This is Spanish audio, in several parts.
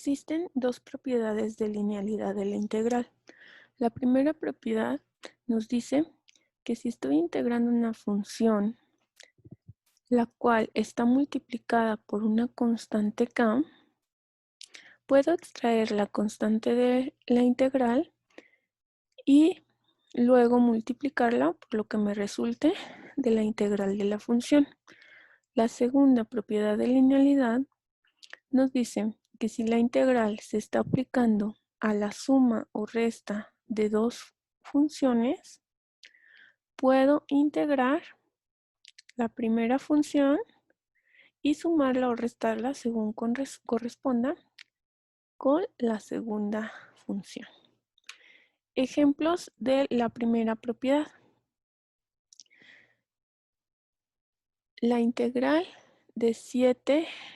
Existen dos propiedades de linealidad de la integral. La primera propiedad nos dice que si estoy integrando una función, la cual está multiplicada por una constante k, puedo extraer la constante de la integral y luego multiplicarla por lo que me resulte de la integral de la función. La segunda propiedad de linealidad nos dice que si la integral se está aplicando a la suma o resta de dos funciones, puedo integrar la primera función y sumarla o restarla según corresponda con la segunda función. Ejemplos de la primera propiedad. La integral de 7x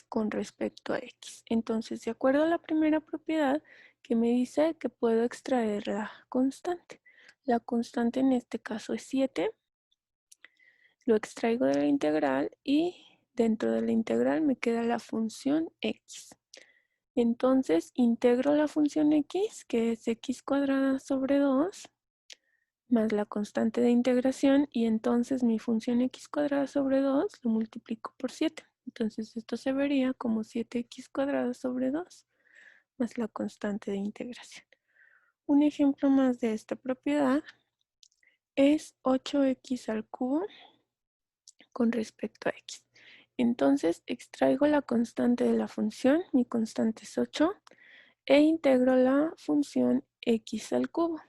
con respecto a x. Entonces, de acuerdo a la primera propiedad que me dice que puedo extraer la constante. La constante en este caso es 7. Lo extraigo de la integral y dentro de la integral me queda la función x. Entonces, integro la función x, que es x cuadrada sobre 2, más la constante de integración, y entonces mi función x cuadrada sobre 2 lo multiplico por 7. Entonces esto se vería como 7x cuadrada sobre 2 más la constante de integración. Un ejemplo más de esta propiedad es 8x al cubo con respecto a x. Entonces extraigo la constante de la función, mi constante es 8, e integro la función x al cubo.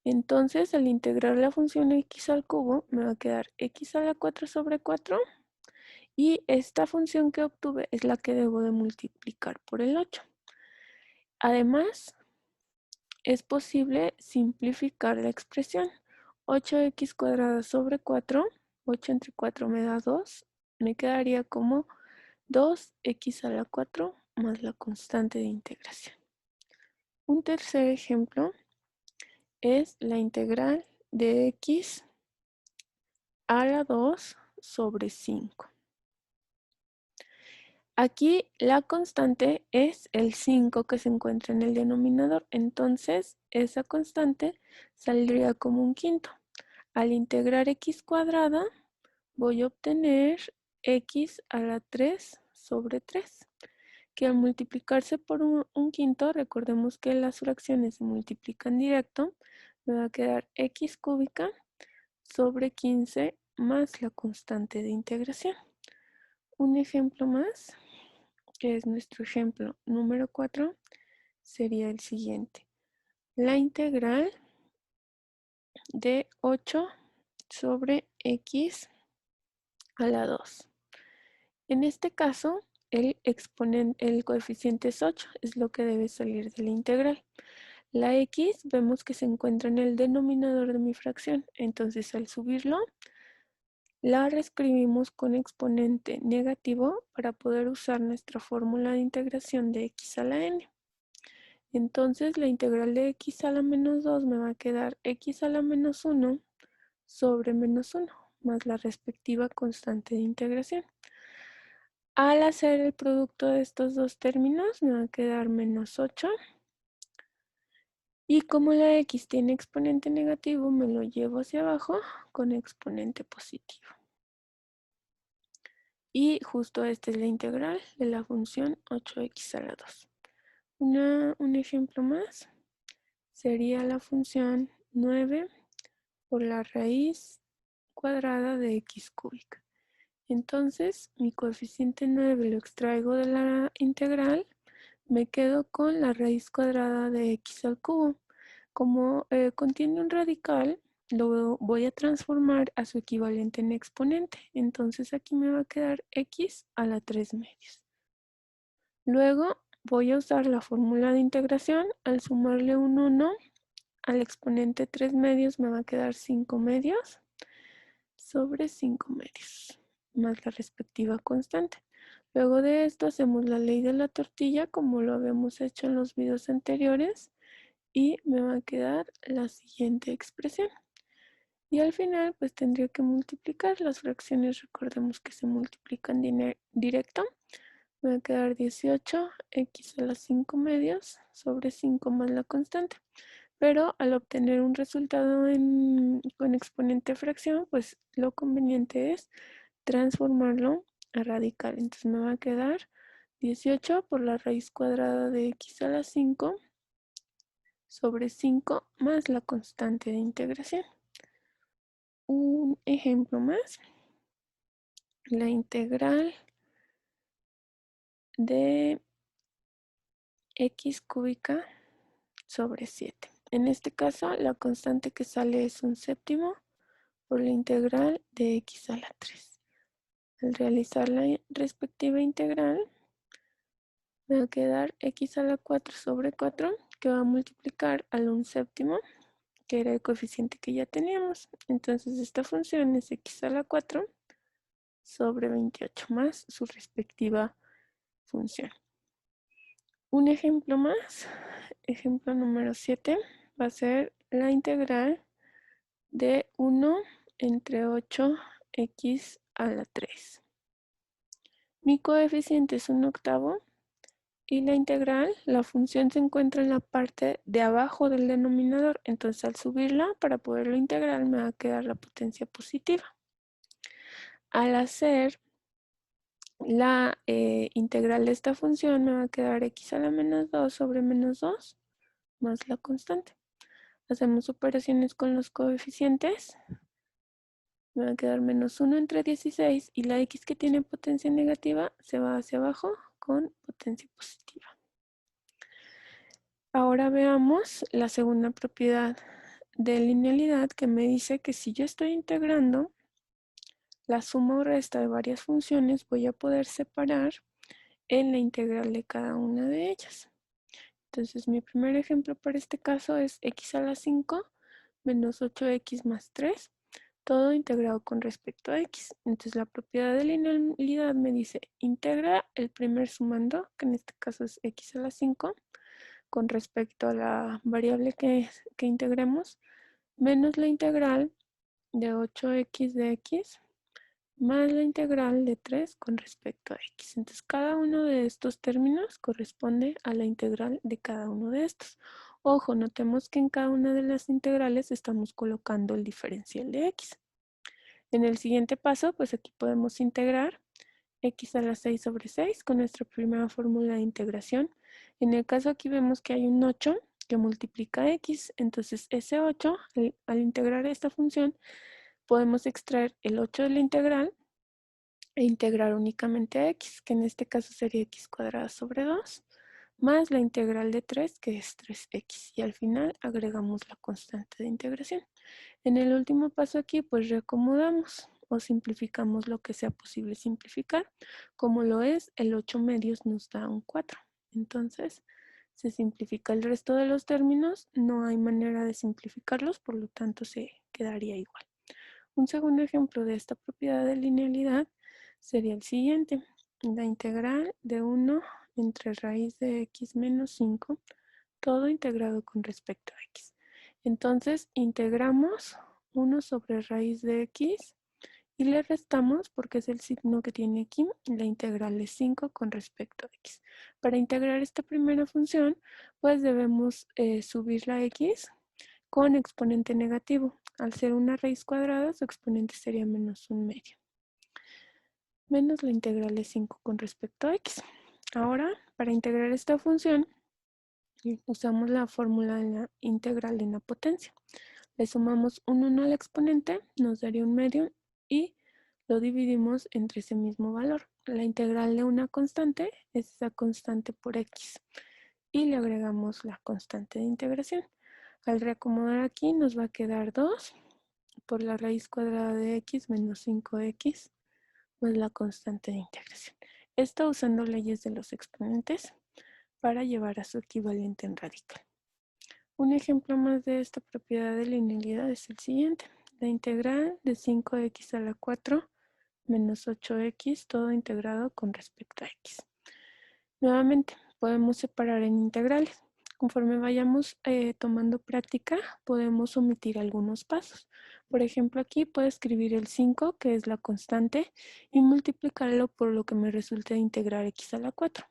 Entonces, al integrar la función x al cubo, me va a quedar x a la 4 sobre 4. Y esta función que obtuve es la que debo de multiplicar por el 8. Además, es posible simplificar la expresión. 8x cuadrada sobre 4, 8 entre 4 me da 2. Me quedaría como 2x a la 4 más la constante de integración. Un tercer ejemplo es la integral de x a la 2 sobre 5. Aquí la constante es el 5 que se encuentra en el denominador, entonces esa constante saldría como un quinto. Al integrar x cuadrada voy a obtener x a la 3 sobre 3, que al multiplicarse por un quinto, recordemos que las fracciones se multiplican directo, me va a quedar x cúbica sobre 15 más la constante de integración. Un ejemplo más, que es nuestro ejemplo número 4, sería el siguiente. La integral de 8 sobre x a la 2. En este caso, el coeficiente es 8, es lo que debe salir de la integral. La x vemos que se encuentra en el denominador de mi fracción, entonces al subirlo, la reescribimos con exponente negativo para poder usar nuestra fórmula de integración de x a la n. Entonces la integral de x a la menos 2 me va a quedar x a la menos 1 sobre menos 1 más la respectiva constante de integración. Al hacer el producto de estos dos términos me va a quedar menos 8. Y como la x tiene exponente negativo, me lo llevo hacia abajo con exponente positivo. Y justo esta es la integral de la función 8x a la 2. Un ejemplo más sería la función 9 por la raíz cuadrada de x cúbica. Entonces, mi coeficiente 9 lo extraigo de la integral, me quedo con la raíz cuadrada de x al cubo. Como contiene un radical, lo voy a transformar a su equivalente en exponente. Entonces aquí me va a quedar x a la 3 medios. Luego voy a usar la fórmula de integración. Al sumarle un 1 al exponente 3 medios me va a quedar 5 medios sobre 5 medios, más la respectiva constante. Luego de esto hacemos la ley de la tortilla como lo habíamos hecho en los videos anteriores y me va a quedar la siguiente expresión. Y al final pues tendría que multiplicar las fracciones, recordemos que se multiplican directo, Me va a quedar 18 x a la 5 medios sobre 5 más la constante. Pero al obtener un resultado con exponente fracción, pues lo conveniente es transformarlo a radical. Entonces me va a quedar 18 por la raíz cuadrada de x a la 5 sobre 5 más la constante de integración. Un ejemplo más, la integral de x cúbica sobre 7. En este caso, la constante que sale es un séptimo por la integral de x a la 3. Al realizar la respectiva integral, me va a quedar x a la 4 sobre 4, que va a multiplicar al 1 séptimo, que era el coeficiente que ya teníamos. Entonces esta función es x a la 4 sobre 28 más su respectiva función. Un ejemplo más, ejemplo número 7, va a ser la integral de 1 entre 8x a la 3. Mi coeficiente es un octavo y la integral, la función se encuentra en la parte de abajo del denominador. Entonces al subirla para poderlo integrar me va a quedar la potencia positiva. Al hacer la integral de esta función me va a quedar x a la menos 2 sobre menos 2 más la constante. Hacemos operaciones con los coeficientes. Me va a quedar menos 1 entre 16 y la x que tiene potencia negativa se va hacia abajo con potencia positiva. Ahora veamos la segunda propiedad de linealidad que me dice que si yo estoy integrando la suma o resta de varias funciones, voy a poder separar en la integral de cada una de ellas. Entonces mi primer ejemplo para este caso es x a la 5 menos 8x más 3, todo integrado con respecto a x. Entonces la propiedad de linealidad me dice integra el primer sumando, que en este caso es x a la 5, con respecto a la variable que integremos, menos la integral de 8x de x, más la integral de 3 con respecto a x. Entonces cada uno de estos términos corresponde a la integral de cada uno de estos. Ojo, notemos que en cada una de las integrales estamos colocando el diferencial de x. En el siguiente paso, pues aquí podemos integrar x a la 6 sobre 6 con nuestra primera fórmula de integración. En el caso aquí vemos que hay un 8 que multiplica x, entonces ese 8, al integrar esta función, podemos extraer el 8 de la integral e integrar únicamente a x, que en este caso sería x cuadrada sobre 2, más la integral de 3, que es 3x, y al final agregamos la constante de integración. En el último paso aquí, pues reacomodamos o simplificamos lo que sea posible simplificar. Como lo es, el 8 medios nos da un 4. Entonces, se simplifica el resto de los términos, no hay manera de simplificarlos, por lo tanto se quedaría igual. Un segundo ejemplo de esta propiedad de linealidad sería el siguiente. La integral de 1 entre raíz de x menos 5, todo integrado con respecto a x. Entonces integramos 1 sobre raíz de x y le restamos, porque es el signo que tiene aquí, la integral de 5 con respecto a x. Para integrar esta primera función, pues debemos subir la x con exponente negativo. Al ser una raíz cuadrada, su exponente sería menos 1 medio. Menos la integral de 5 con respecto a x. Ahora, para integrar esta función, usamos la fórmula de la integral de una potencia. Le sumamos un 1 al exponente, nos daría un medio y lo dividimos entre ese mismo valor. La integral de una constante es esa constante por x y le agregamos la constante de integración. Al reacomodar aquí nos va a quedar 2 por la raíz cuadrada de x menos 5x más la constante de integración. Esto usando leyes de los exponentes para llevar a su equivalente en radical. Un ejemplo más de esta propiedad de linealidad es el siguiente. La integral de 5x a la 4 menos 8x, todo integrado con respecto a x. Nuevamente, podemos separar en integrales. conforme vayamos tomando práctica, podemos omitir algunos pasos. Por ejemplo, aquí puedo escribir el 5, que es la constante, y multiplicarlo por lo que me resulta integrar x a la 4,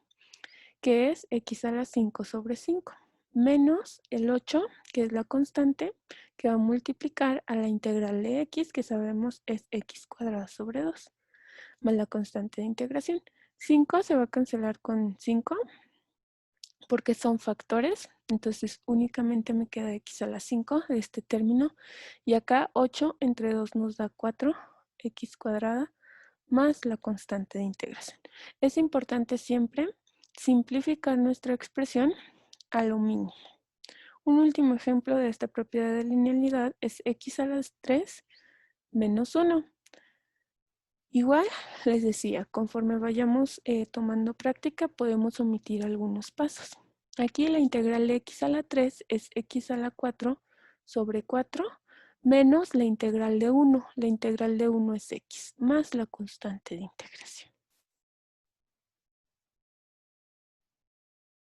que es x a la 5 sobre 5, menos el 8, que es la constante, que va a multiplicar a la integral de x, que sabemos es x cuadrado sobre 2, más la constante de integración. 5 se va a cancelar con 5, porque son factores, entonces únicamente me queda x a la 5 de este término, y acá 8 entre 2 nos da 4, x cuadrada, más la constante de integración. Es importante siempre simplificar nuestra expresión a lo mínimo. Un último ejemplo de esta propiedad de linealidad es x a las 3 menos 1. Igual, les decía, conforme vayamos tomando práctica, podemos omitir algunos pasos. Aquí la integral de x a la 3 es x a la 4 sobre 4 menos la integral de 1. La integral de 1 es x más la constante de integración.